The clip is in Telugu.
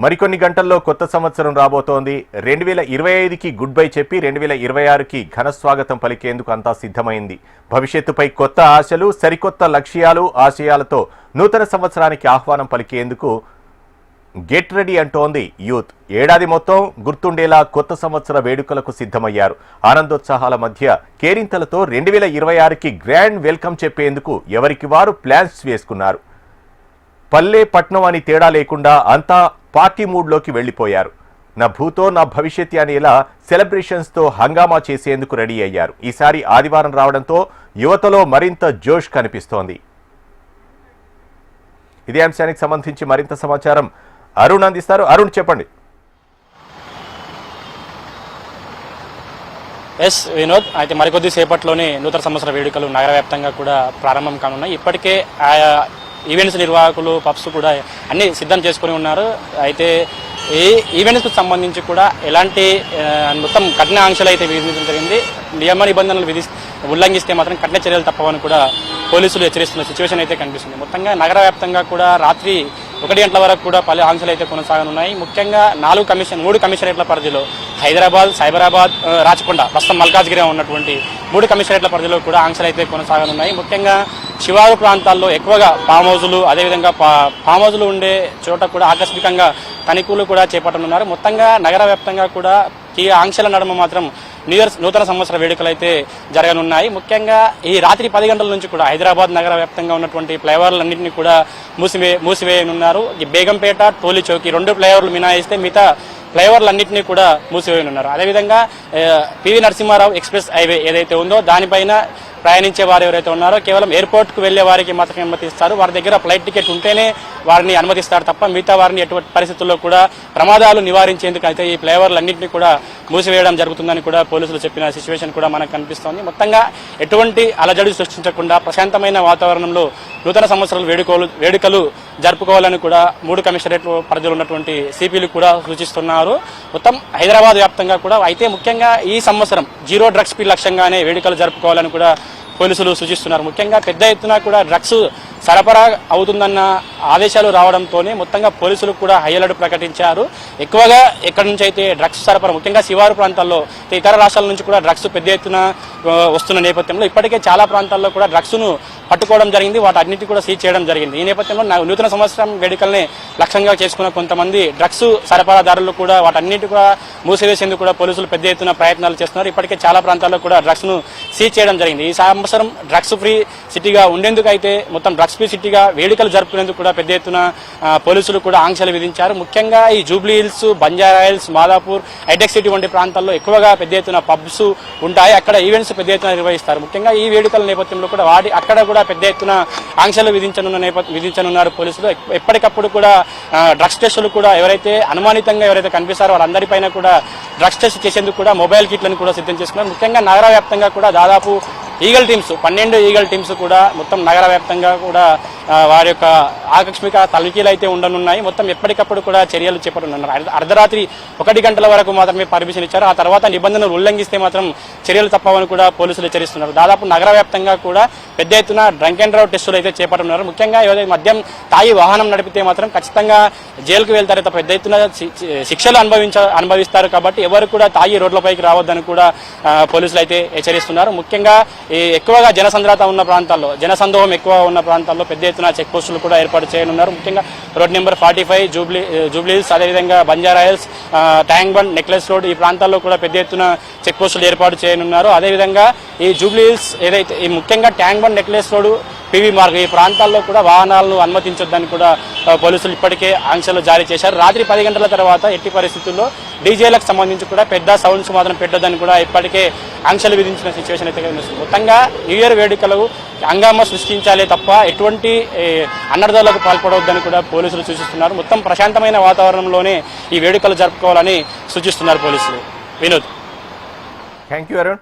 మరికొన్ని గంటల్లో కొత్త సంవత్సరం రాబోతోంది. 2025కి గుడ్ బై చెప్పి 2026కి ఘన స్వాగతం పలికేందుకు అంతా సిద్ధమైంది. భవిష్యత్తుపై కొత్త ఆశలు, సరికొత్త లక్ష్యాలు, ఆశయాలతో నూతన సంవత్సరానికి ఆహ్వానం పలికేందుకు గెట్ రెడీ అంటోంది యూత్. ఏడాది మొత్తం గుర్తుండేలా కొత్త సంవత్సర వేడుకలకు సిద్ధమయ్యారు. ఆనందోత్సాహాల మధ్య కేరింతలతో 2026కి గ్రాండ్ వెల్కమ్ చెప్పేందుకు ఎవరికి వారు ప్లాన్స్ వేసుకున్నారు. పల్లె పట్నం అని తేడా లేకుండా అంతా పార్టీ మూడ్లోకి వెళ్లిపోయారు. నా భూతో నా భవిష్యత్ అనేలా సెలబ్రేషన్స్తో హంగామా చేసేందుకు రెడీ అయ్యారు. ఈసారి ఆదివారం రావడంతో యువతలో మరింత జోష్ కనిపిస్తోంది. ఇదే అంశానికి సంబంధించి మరింత సమాచారం అరుణ్ అందిస్తారు. అరుణ్, చెప్పండి. ఎస్ వినోద్, అయితే మరికొద్ది సేపట్లోనే నూతన సంవత్సర వేడుకలు నగర వ్యాప్తంగా కూడా ప్రారంభం కానున్నాయి. ఇప్పటికే ఈవెంట్స్ నిర్వాహకులు, పబ్స్ కూడా అన్ని సిద్ధం చేసుకుని ఉన్నారు. అయితే ఈ ఈవెంట్స్కి సంబంధించి కూడా ఎలాంటి మొత్తం కఠిన ఆంక్షలు అయితే విధించడం జరిగింది. నియమ నిబంధనలు ఉల్లంఘిస్తే మాత్రం కఠిన చర్యలు తప్పవని కూడా పోలీసులు హెచ్చరిస్తున్న సిచ్యువేషన్ అయితే కనిపిస్తుంది. మొత్తంగా నగర వ్యాప్తంగా కూడా రాత్రి 1 గంటల వరకు కూడా పలు ఆంక్షలు అయితే కొనసాగనున్నాయి. ముఖ్యంగా 3 కమిషనరేట్ల పరిధిలో హైదరాబాద్, సైబరాబాద్, రాచకొండ, ప్రస్తుతం మల్కాజ్గిరి ఉన్నటువంటి 3 కమిషనరేట్ల పరిధిలో కూడా ఆంక్షలు అయితే కొనసాగనున్నాయి. ముఖ్యంగా శివారు ప్రాంతాల్లో ఎక్కువగా ఫామ్ హౌజులు, అదేవిధంగా ఫామ్ హౌజులు ఉండే చోట కూడా ఆకస్మికంగా తనిఖీలు కూడా చేపట్టనున్నారు. మొత్తంగా నగర వ్యాప్తంగా కూడా ఈ ఆంక్షల నడుమ మాత్రం నూతన సంవత్సర వేడుకలు అయితే జరగనున్నాయి. ముఖ్యంగా ఈ రాత్రి 10 గంటల నుంచి కూడా హైదరాబాద్ నగర వ్యాప్తంగా ఉన్నటువంటి ఫ్లైఓవర్లన్నింటినీ కూడా మూసివేయనున్నారు. ఈ బేగంపేట, టోలీ చౌకీ 2 ఫ్లైఓవర్లు మినహాయిస్తే మిగతా ఫ్లైఓవర్లన్నింటినీ కూడా మూసివేయనున్నారు. అదేవిధంగా పివి నరసింహారావు ఎక్స్ప్రెస్ హైవే ఏదైతే ఉందో దానిపైన ప్రయాణించే వారు ఎవరైతే ఉన్నారో కేవలం ఎయిర్పోర్ట్కు వెళ్లే వారికి మాత్రమే అనుమతిస్తారు. వారి దగ్గర ఫ్లైట్ టికెట్ ఉంటేనే వారిని అనుమతిస్తారు తప్ప మిగతా వారిని ఎటువంటి పరిస్థితుల్లో కూడా ప్రమాదాలు నివారించేందుకు అయితే ఈ ఫ్లైఓవర్లన్నింటినీ కూడా మూసివేయడం జరుగుతుందని కూడా పోలీసులు చెప్పిన సిచ్యువేషన్ కూడా మనకు కనిపిస్తోంది. మొత్తంగా ఎటువంటి అలజడి సృష్టించకుండా ప్రశాంతమైన వాతావరణంలో నూతన సంవత్సరాల వేడుకలు జరుపుకోవాలని కూడా 3 కమిషనరేట్ల పరిధిలో ఉన్నటువంటి సిపిలు కూడా సూచిస్తున్నారు. మొత్తం హైదరాబాద్ వ్యాప్తంగా కూడా అయితే ముఖ్యంగా ఈ సంవత్సరం జీరో డ్రగ్స్ పీ లక్ష్యంగానే వేడుకలు జరుపుకోవాలని కూడా పోలీసులు సూచిస్తున్నారు. ముఖ్యంగా పెద్ద ఎత్తున కూడా డ్రగ్స్ సరఫరా అవుతుందన్న ఆదేశాలు రావడంతోనే మొత్తంగా పోలీసులు కూడా హై అలర్ట్ ప్రకటించారు. ఎక్కువగా ఎక్కడి నుంచి అయితే డ్రగ్స్ సరఫరా, ముఖ్యంగా శివారు ప్రాంతాల్లో, ఇతర రాష్ట్రాల నుంచి కూడా డ్రగ్స్ పెద్ద ఎత్తున వస్తున్న నేపథ్యంలో ఇప్పటికే చాలా ప్రాంతాల్లో కూడా డ్రగ్స్ను పట్టుకోవడం జరిగింది. వాటన్నిటి కూడా సీజ్ చేయడం జరిగింది. ఈ నేపథ్యంలో నూతన సంవత్సరం వేడుకల్ని లక్ష్యంగా చేసుకున్న కొంతమంది డ్రగ్స్ సరఫరాదారులు కూడా వాటన్నిటి కూడా మూసివేసేందుకు కూడా పోలీసులు పెద్ద ఎత్తున ప్రయత్నాలు చేస్తున్నారు. ఇప్పటికే చాలా ప్రాంతాల్లో కూడా డ్రగ్స్ ను సీజ్ చేయడం జరిగింది. ఈ సంవత్సరం డ్రగ్స్ ఫ్రీ సిటీగా ఉండేందుకు అయితే మొత్తం డ్రగ్స్ ఫ్రీ సిటీగా వేడుకలు జరుపుకునేందుకు కూడా పెద్ద ఎత్తున పోలీసులు కూడా ఆంక్షలు విధించారు. ముఖ్యంగా ఈ జూబ్లీ హిల్స్, బంజారా హిల్స్, మాదాపూర్, హైటెక్ సిటీ వంటి ప్రాంతాల్లో ఎక్కువగా పెద్ద ఎత్తున పబ్స్ ఉంటాయి. అక్కడ ఈవెంట్స్ పెద్ద ఎత్తున నిర్వహిస్తారు. ముఖ్యంగా ఈ వేడుకల నేపథ్యంలో కూడా అక్కడ కూడా పెద్ద ఎత్తున ఆంక్షలు విధించనున్నారు పోలీసులు. ఎప్పటికప్పుడు కూడా డ్రగ్స్ టెస్టులు కూడా ఎవరైతే అనుమానితంగా కనిపిస్తారో వారందరిపైన కూడా డ్రగ్స్ టెస్ట్ చేసేందుకు కూడా మొబైల్ కిట్లను కూడా సిద్ధం చేసుకున్నారు. ముఖ్యంగా నగర వ్యాప్తంగా కూడా దాదాపు ఈగల్ టీమ్స్ 12 ఈగల్ టీమ్స్ కూడా మొత్తం నగర వ్యాప్తంగా కూడా వారి యొక్క ఆకస్మిక తనిఖీలు అయితే ఉండనున్నాయి. మొత్తం ఎప్పటికప్పుడు కూడా చర్యలు చేపట్టనున్నారు. అర్ధరాత్రి 1 గంటల వరకు మాత్రమే పర్మిషన్ ఇచ్చారు. ఆ తర్వాత నిబంధనలు ఉల్లంఘిస్తే మాత్రం చర్యలు తప్పవని కూడా పోలీసులు హెచ్చరిస్తున్నారు. దాదాపు నగర వ్యాప్తంగా కూడా పెద్ద ఎత్తున డ్రంక్ అండ్ డ్రైవ్ టెస్టులు అయితే చేపట్టనున్నారు. ముఖ్యంగా ఏదైతే మద్యం తాగి వాహనం నడిపితే మాత్రం ఖచ్చితంగా జైలుకు వెళ్తారు. పెద్ద ఎత్తున శిక్షలు అనుభవిస్తారు. కాబట్టి ఎవరు కూడా తాగి రోడ్లపైకి రావద్దని కూడా పోలీసులు అయితే హెచ్చరిస్తున్నారు. ముఖ్యంగా ఎక్కువగా జనసంద్రత ఉన్న ప్రాంతాల్లో, జనసందోహం ఎక్కువ ఉన్న ప్రాంతాల్లో పెద్ద ఎత్తున చెక్ పోస్టులు కూడా ఏర్పాటు చేయనున్నారు. ముఖ్యంగా రోడ్ నెంబర్ 45, జూబ్లీ హిల్స్, అదేవిధంగా Banjara hills, tank bund, necklace road ఈ ప్రాంతాల్లో కూడా పెద్ద ఎత్తున చెక్ పోస్టులు ఏర్పాటు చేయనున్నారు. అదేవిధంగా ఈ జూబ్లీ హిల్స్ ఏదైతే ఈ ముఖ్యంగా tank bund, necklace road, PV Marg ఈ ప్రాంతాల్లో కూడా వాహనాలను అనుమతించొద్దని కూడా పోలీసులు ఇప్పటికే ఆంక్షలు జారీ చేశారు. రాత్రి 10 గంటల తర్వాత ఎట్టి పరిస్థితుల్లో డీజేలకు సంబంధించి కూడా పెద్ద సౌండ్స్ మాత్రం పెట్టొద్దని కూడా ఇప్పటికే ఆంక్షలు విధించిన సిచ్యువేషన్ అయితే కనిపిస్తుంది. మొత్తంగా న్యూ ఇయర్ వేడుకలు హంగామా సృష్టించాలే తప్ప ఎటువంటి అనర్థాలకు పాల్పడవద్దని కూడా పోలీసులు సూచిస్తున్నారు. మొత్తం ప్రశాంతమైన వాతావరణంలోనే ఈ వేడుకలు జరుపుకోవాలని సూచిస్తున్నారు పోలీసులు. Vinod, thank you Arun.